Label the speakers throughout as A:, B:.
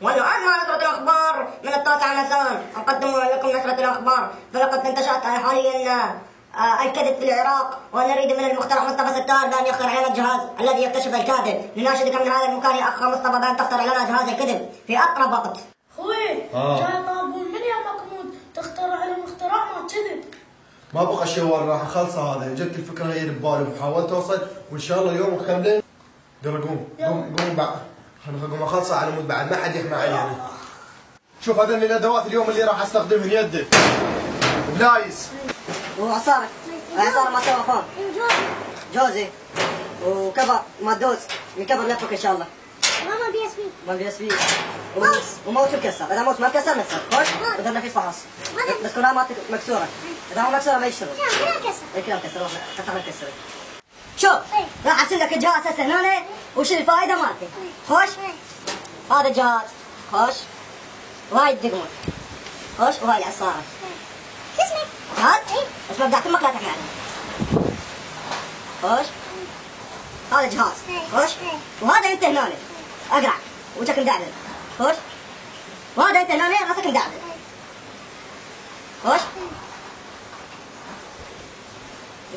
A: والآن مع نشرة الأخبار من 9 مساء نقدم لكم نشرة الأخبار. فلقد انتشرت حاليا الكذب في العراق، ونريد من المخترع مصطفى ستار بأن يخترع لنا الجهاز الذي يكتشف الكاذب. لنناشدك من هذا المكان يا أخ مصطفى بأن تخترع لنا جهاز الكذب في أقرب وقت.
B: خوي جاي طالبون مني يا مكمود تخترع لهم اختراع ما كذب.
C: ما بقى شيء راح خلصه هذا، جت الفكره هي ببالي وحاولت اوصل، وان شاء الله يوم كاملين. يلا قوم بعد، خلينا نقوم اخلصه على مود بعد ما حد يحمى علينا. شوف هذول الادوات اليوم اللي راح استخدمهن يدي بلايس
A: وعصارة ما سوى فون جوزي وكفر ما تدوس الكفر نفك ان شاء الله. ما بي اس بي وموت مكسر. اذا موت ما مكسر نكسر خوش بدنا في فحص بس كلها ما مكسوره. اذا مو مكسوره ما يشتغل. كلها مكسر خطر مكسر. شوف راح ارسل لك الجهاز هسه هنا وش الفائده مالته. خوش هذا الجهاز خوش وهاي الدقمه خوش وهاي العصاره. شو اسمك؟ جهاز؟ بس ما بدك تمك لا تحكي عليه. خوش هذا جهاز خوش وهذا انت هنا اقرع وجهك مدعدل خوش وهذا انت هنا راسك مدعدل خوش.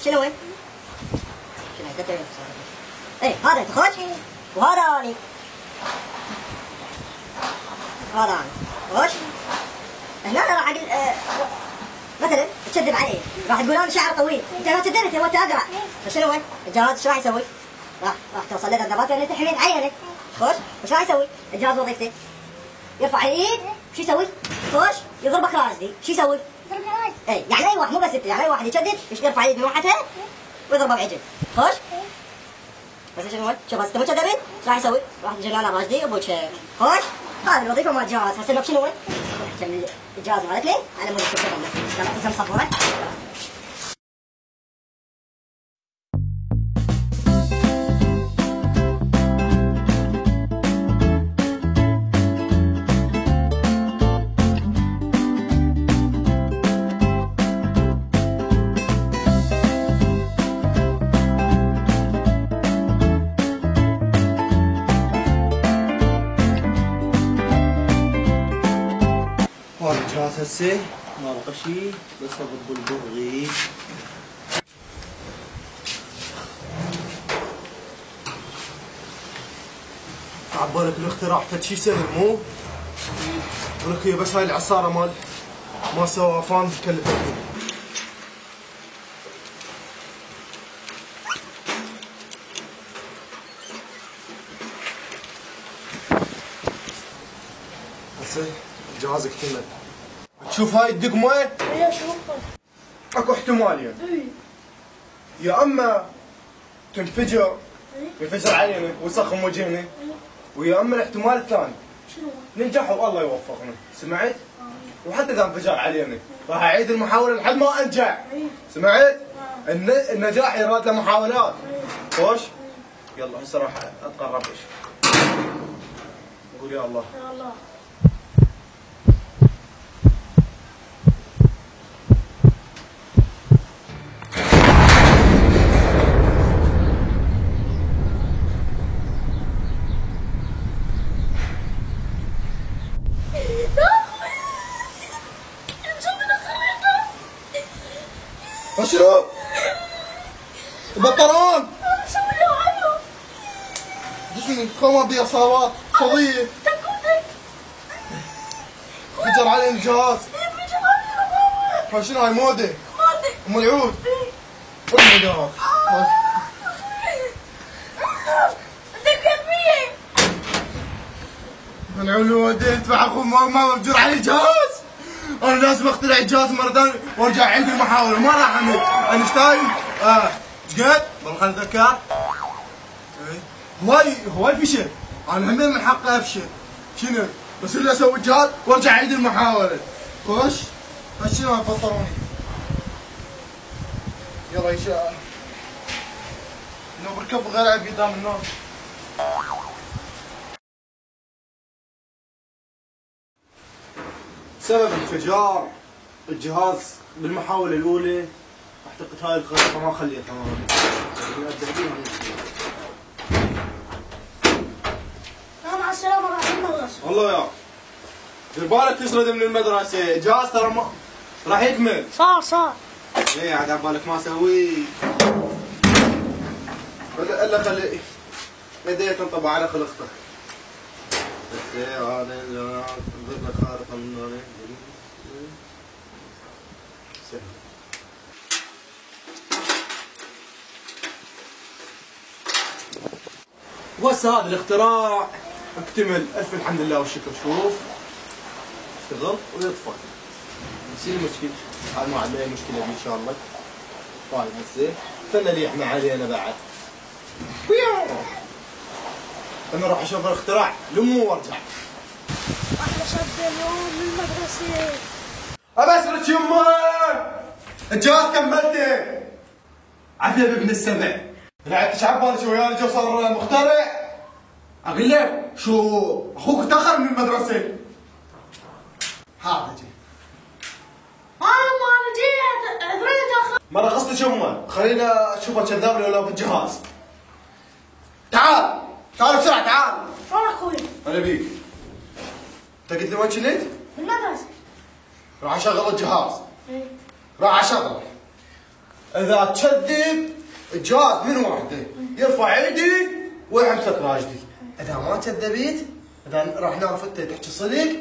A: شنو وين؟ شنو هي؟ ايه هذا انت خوش وهذا اني هذا انا خوش. هنا راح اقول مثلا تكذب عليه راح تقول انا شعر طويل، انت ما تدري انت وانت اقرع. فشنو وين؟ الجهاز شو راح يسوي؟ راح توصل لدرجات انك تحمين عينك خوش. وش راح يسوي؟ الجهاز وظيفته يرفع الايد شو يسوي؟ خوش يضربك راس دي شو يسوي؟ يضربك راس. اي يعني اي واحد مو بس انت، يعني اي واحد يشدد يرفع الايد من وحدها ويضربه بعجل خوش. بس شنو وين؟ شوف هسه مو كذبت ايش راح يسوي؟ راح يجي انا راشدي وابوك خوش. هذه الوظيفه مال الجهاز. هسه شنو وين؟ كمل الجهاز مالك لي على مود الشغل. يلا مصفوره.
C: هذا الجهاز هسه ما بقى شيء بس اضرب البغي. عبالك الاختراع فد شيء سهل مو؟ ولك هي بس هاي العصاره ما سوى فان كلفتني. هسه الجهاز اكتمل. تشوف هاي الدقمه؟
B: ايه شوفها.
C: اكو احتمالين. يا اما تنفجر ينفجر علينا ويسخن وجهنا، ويا اما الاحتمال الثاني
B: شنو؟
C: ننجح والله يوفقنا. سمعت؟ وحتى اذا انفجر علينا راح اعيد المحاوله لحد ما انجح. سمعت؟ النجاح يراد له محاولات. خوش؟ يلا هسه راح اتقرب ايش؟ قول يا الله.
B: يا الله.
C: اشرب البطران
B: شو له عنه؟
C: جسمي خما بي اصابات قضيه فجر علي الجهاز. شنو هاي موده؟ ام العود والمدار العود ادفع اخو ما مفجور علي الجهاز. انا لازم اخترع الجهاز مره ثانيه وارجع اعيد المحاوله ما راح امل. انا اشتايل ايش قد؟ والله خليني اتذكر. هواي فشل. انا همين من حقي افشل. شنو؟ بس اللي اسوي الجهاز وارجع اعيد المحاوله. خوش؟ شنو هالبطروني؟ يلا ان شاء الله. لو بركب غير عيب قدام الناس. سبب انفجار الجهاز بالمحاولة الأولى أعتقد هاي الخريطة ما خليها تماما.
B: مع السلامة. المدرسة.
C: والله يا دير بالك تسرد من المدرسة، جاهز ترى ما راح يكمل.
B: صار.
C: ايه عاد عبالك ما اسوي الا خلي يديك انطبع على خلقتك. بس ايه هذا انظر لك خارطة من هنا. سهل. وهسه هذا الاختراع اكتمل، الف الحمد لله والشكر. شوف اشتغل ويطفى، يصير مشكلة. هذا ما عندنا اي مشكلة بيه ان شاء الله. طيب هسه استنى لي احنا علينا بعد. انا راح اشوف الاختراع لمو وارجع.
B: احلى شاب اليوم من المدرسة.
C: ابسرك يمه الجهاز كملته. عافية بابن السبع. لعبت عبالك وياي جو صار مخترع. اقول لك شو اخوك تاخر من المدرسة. هذا جي.
B: ما جيت اريد
C: ما رخصت يمه، خلينا اشوفه كذاب ولا بالجهاز. تعال بسرعة تعال.
B: شلون اخوي؟
C: انا بيك. انت قلت لي وين كنت؟
B: بالمدرسة.
C: راح اشغل الجهاز.
B: ايه.
C: راح اشغله. اذا تكذب الجهاز من وحده يرفع ايدي ويحبسك راجدي. اذا ما كذبت، اذا راح نعرف انت تحكي صدق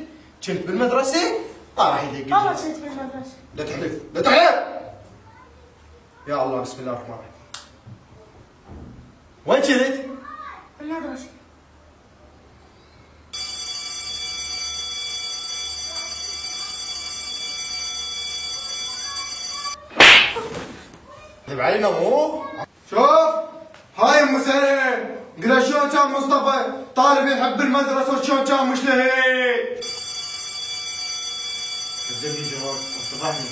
C: كنت بالمدرسه طالع يديك.
B: والله كنت بالمدرسة.
C: لا تحلف لا تحلف. يا الله بسم الله الرحمن الرحيم. وين كنت؟
B: بالمدرسة.
C: كذب علينا مو؟ شوف هاي ام سليم، قل شلون كان مصطفى طالب يحب المدرسه وشلون كان مجتهد. كذبني جواب، فضحني.